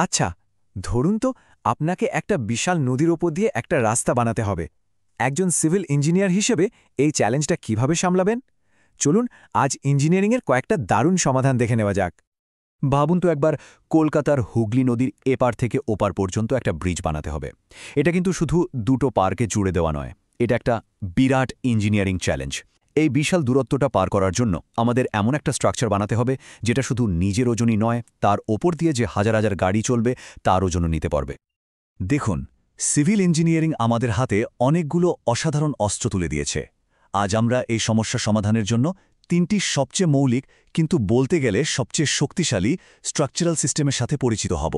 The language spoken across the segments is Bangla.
আচ্ছা, ধরুন তো আপনাকে একটা বিশাল নদীর ওপর দিয়ে একটা রাস্তা বানাতে হবে। একজন সিভিল ইঞ্জিনিয়ার হিসেবে এই চ্যালেঞ্জটা কিভাবে সামলাবেন? চলুন আজ ইঞ্জিনিয়ারিংয়ের কয়েকটা দারুণ সমাধান দেখে নেওয়া যাক। ভাবুন তো একবার, কলকাতার হুগলি নদীর এপার থেকে ওপার পর্যন্ত একটা ব্রিজ বানাতে হবে। এটা কিন্তু শুধু দুটো পার্কে জুড়ে দেওয়া নয়, এটা একটা বিরাট ইঞ্জিনিয়ারিং চ্যালেঞ্জ। এই বিশাল দূরত্বটা পার করার জন্য আমাদের এমন একটা স্ট্রাকচার বানাতে হবে যেটা শুধু নিজের ওজনই নয়, তার ওপর দিয়ে যে হাজার হাজার গাড়ি চলবে তার ওজনও নিতে পারবে। দেখুন, সিভিল ইঞ্জিনিয়ারিং আমাদের হাতে অনেকগুলো অসাধারণ অস্ত্র তুলে দিয়েছে। আজ আমরা এই সমস্যা সমাধানের জন্য তিনটি সবচেয়ে মৌলিক কিন্তু বলতে গেলে সবচেয়ে শক্তিশালী স্ট্রাকচারাল সিস্টেমের সাথে পরিচিত হব।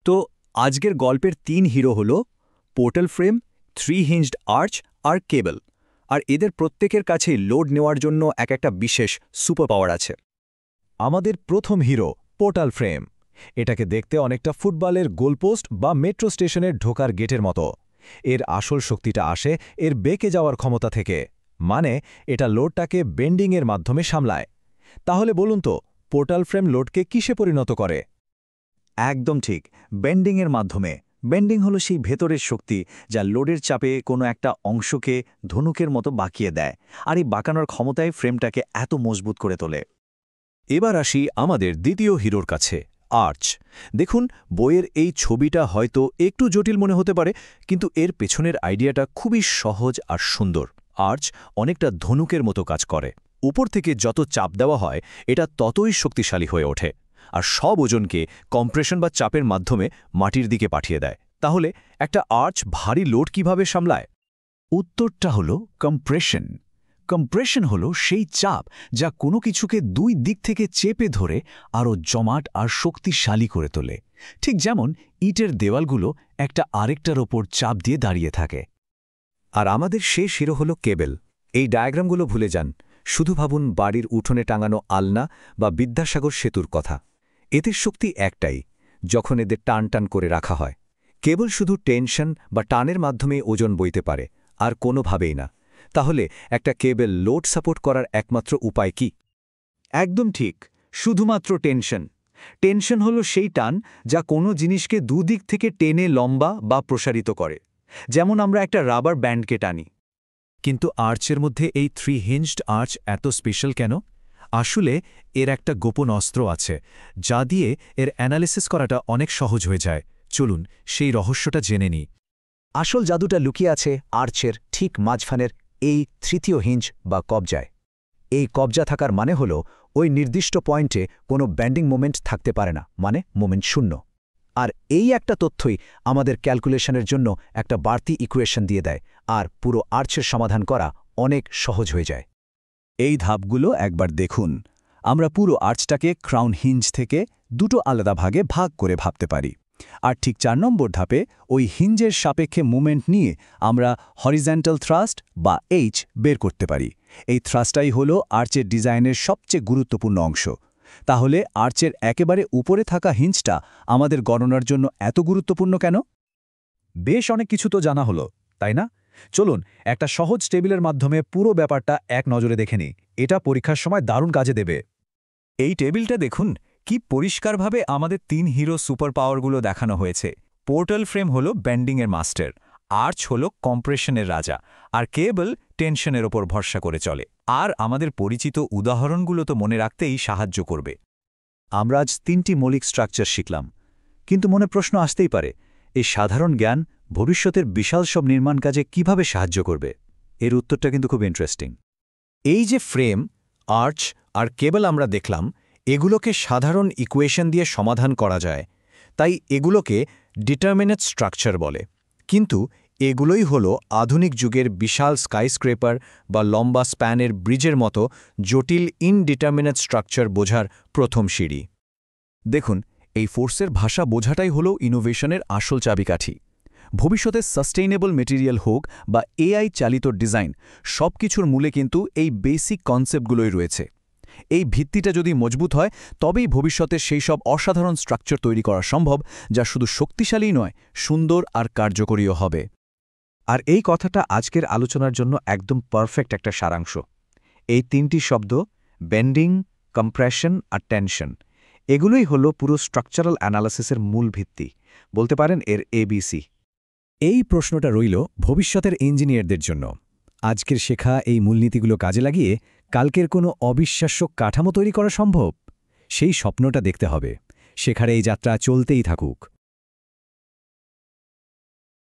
তো আজকের গল্পের তিন হিরো হল পোর্টাল ফ্রেম, থ্রি হিঞ্জড আর্চ আর কেবল। আর এদের প্রত্যেকের কাছেই লোড নেওয়ার জন্য একটা বিশেষ সুপার পাওয়ার আছে। আমাদের প্রথম হিরো পোর্টাল ফ্রেম। এটাকে দেখতে অনেকটা ফুটবলের গোলপোস্ট বা মেট্রো স্টেশনের ঢোকার গেটের মতো। এর আসল শক্তিটা আসে এর বেঁকে যাওয়ার ক্ষমতা থেকে, মানে এটা লোডটাকে বেন্ডিংয়ের মাধ্যমে সামলায়। তাহলে বলুন তো, পোর্টাল ফ্রেম লোডকে কিসে পরিণত করে? একদম ঠিক, বেন্ডিংয়ের মাধ্যমে। বেন্ডিং হলো সেই ভেতরের শক্তি যা লোডের চাপে কোনো একটা অংশকে ধনুকের মতো বাঁকিয়ে দেয়, আর এই বাঁকানোর ক্ষমতায় ফ্রেমটাকে এত মজবুত করে তোলে। এবার আসি আমাদের দ্বিতীয় হিরোর কাছে, আর্চ। দেখুন, বইয়ের এই ছবিটা হয়তো একটু জটিল মনে হতে পারে, কিন্তু এর পেছনের আইডিয়াটা খুবই সহজ আর সুন্দর। আর্চ অনেকটা ধনুকের মতো কাজ করে। উপর থেকে যত চাপ দেওয়া হয় এটা ততই শক্তিশালী হয়ে ওঠে, আর সব ওজনকে কম্প্রেশন বা চাপের মাধ্যমে মাটির দিকে পাঠিয়ে দেয়। তাহলে একটা আর্চ ভারী লোড কিভাবে সামলায়? উত্তরটা হলো কম্প্রেশন। কম্প্রেশন হলো সেই চাপ যা কোনো কিছুকে দুই দিক থেকে চেপে ধরে আরও জমাট আর শক্তিশালী করে তোলে। ঠিক যেমন ইটের দেওয়ালগুলো একটা আরেকটার ওপর চাপ দিয়ে দাঁড়িয়ে থাকে। আর আমাদের শেষ হিরো হলো কেবল। এই ডায়াগ্রামগুলো ভুলে যান, শুধু ভাবুন বাড়ির উঠোনে টাঙানো আলনা বা বিদ্যাসাগর সেতুর কথা। এদের শক্তি একটাই, যখন এদের টান টান করে রাখা হয়। কেবল শুধু টেনশন বা টানের মাধ্যমে ওজন বইতে পারে, আর কোনোভাবেই না। তাহলে একটা কেবল লোড সাপোর্ট করার একমাত্র উপায় কি? একদম ঠিক, শুধুমাত্র টেনশন। টেনশন হলো সেই টান যা কোনো জিনিসকে দুদিক থেকে টেনে লম্বা বা প্রসারিত করে, যেমন আমরা একটা রাবার ব্যান্ডকে টানি। কিন্তু আর্চের মধ্যে এই থ্রি হিঞ্জড আর্চ এত স্পেশাল কেন? আসলে এর একটা গোপন অস্ত্র আছে, যা দিয়ে এর অ্যানালিসিস করাটা অনেক সহজ হয়ে যায়। চলুন সেই রহস্যটা জেনে নিই। আসল জাদুটা লুকিয়ে আছে আর্চের ঠিক মাঝখানের এই তৃতীয় হিঞ্জ বা কবজায়। এই কবজা থাকার মানে হল ওই নির্দিষ্ট পয়েন্টে কোনো ব্যান্ডিং মোমেন্ট থাকতে পারে না, মানে মোমেন্ট শূন্য। আর এই একটা তথ্যই আমাদের ক্যালকুলেশনের জন্য একটা বাড়তি ইকুয়েশন দিয়ে দেয়, আর পুরো আর্চের সমাধান করা অনেক সহজ হয়ে যায়। এই ধাপগুলো একবার দেখুন। আমরা পুরো আর্চটাকে ক্রাউন হিঞ্জ থেকে দুটো আলাদা ভাগে ভাগ করে ভাবতে পারি। আর ঠিক 4 নম্বর ধাপে ওই হিঞ্জের সাপেক্ষে মুভমেন্ট নিয়ে আমরা হরিজন্টাল থ্রাস্ট বা এইচ বের করতে পারি। এই থ্রাস্টটাই হলো আর্চের ডিজাইনের সবচেয়ে গুরুত্বপূর্ণ অংশ। তাহলে আর্চের একেবারে উপরে থাকা হিঞ্জটা আমাদের গণনার জন্য এত গুরুত্বপূর্ণ কেন? বেশ অনেক কিছু তো জানা হলো, তাই না? চলুন একটা সহজ টেবিলের মাধ্যমে পুরো ব্যাপারটা এক নজরে দেখে নিই। এটা পরীক্ষার সময় দারুণ কাজে দেবে। এই টেবিলটা দেখুন, কি পরিষ্কারভাবে আমাদের তিন হিরো সুপার পাওয়ারগুলো দেখানো হয়েছে। পোর্টাল ফ্রেম হলো বেন্ডিংয়ের মাস্টার, আর্চ হলো কম্প্রেশনের রাজা, আর কেবল টেনশনের ওপর ভরসা করে চলে। আর আমাদের পরিচিত উদাহরণগুলো তো মনে রাখতেই সাহায্য করবে। আমরা আজ 3টি মৌলিক স্ট্রাকচার শিখলাম, কিন্তু মনে প্রশ্ন আসতেই পারে, এই সাধারণ জ্ঞান ভবিষ্যতের বিশাল সব নির্মাণ কাজে কিভাবে সাহায্য করবে? এর উত্তরটা কিন্তু খুব ইন্টারেস্টিং। এই যে ফ্রেম, আর্চ আর কেবল আমরা দেখলাম, এগুলোকে সাধারণ ইকুয়েশন দিয়ে সমাধান করা যায়, তাই এগুলোকে ডিটারমিনেট স্ট্রাকচার বলে। কিন্তু এগুলোই হলো আধুনিক যুগের বিশাল স্কাইস্ক্রেপার বা লম্বা স্প্যানের ব্রিজের মতো জটিল ইনডিটারমিনেট স্ট্রাকচার বোঝার প্রথম সিঁড়ি। দেখুন, এই ফোর্সের ভাষা বোঝাটাই হলো ইনোভেশনের আসল চাবিকাঠি। ভবিষ্যতে সাস্টেইনেবল মেটেরিয়াল হোক বা এআই চালিত ডিজাইন, সব কিছুর মূলে কিন্তু এই বেসিক কনসেপ্টগুলোই রয়েছে। এই ভিত্তিটা যদি মজবুত হয়, তবেই ভবিষ্যতে সেই সব অসাধারণ স্ট্রাকচার তৈরি করা সম্ভব, যা শুধু শক্তিশালীই নয়, সুন্দর আর কার্যকরীও হবে। আর এই কথাটা আজকের আলোচনার জন্য একদম পারফেক্ট একটা সারাংশ। এই তিনটি শব্দ, বেন্ডিং, কম্প্রেশন আর টেনশন, এগুলোই হলো পুরো স্ট্রাকচারাল অ্যানালাসিসের মূল ভিত্তি, বলতে পারেন এর ABC। এই প্রশ্নটা রইল ভবিষ্যতের ইঞ্জিনিয়ারদের জন্য। আজকের শেখা এই মূলনীতিগুলো কাজে লাগিয়ে কালকের কোনো অবিশ্বাস্য কাঠামো তৈরি করা সম্ভব? সেই স্বপ্নটা দেখতে হবে। শেখার এই যাত্রা চলতেই থাকুক।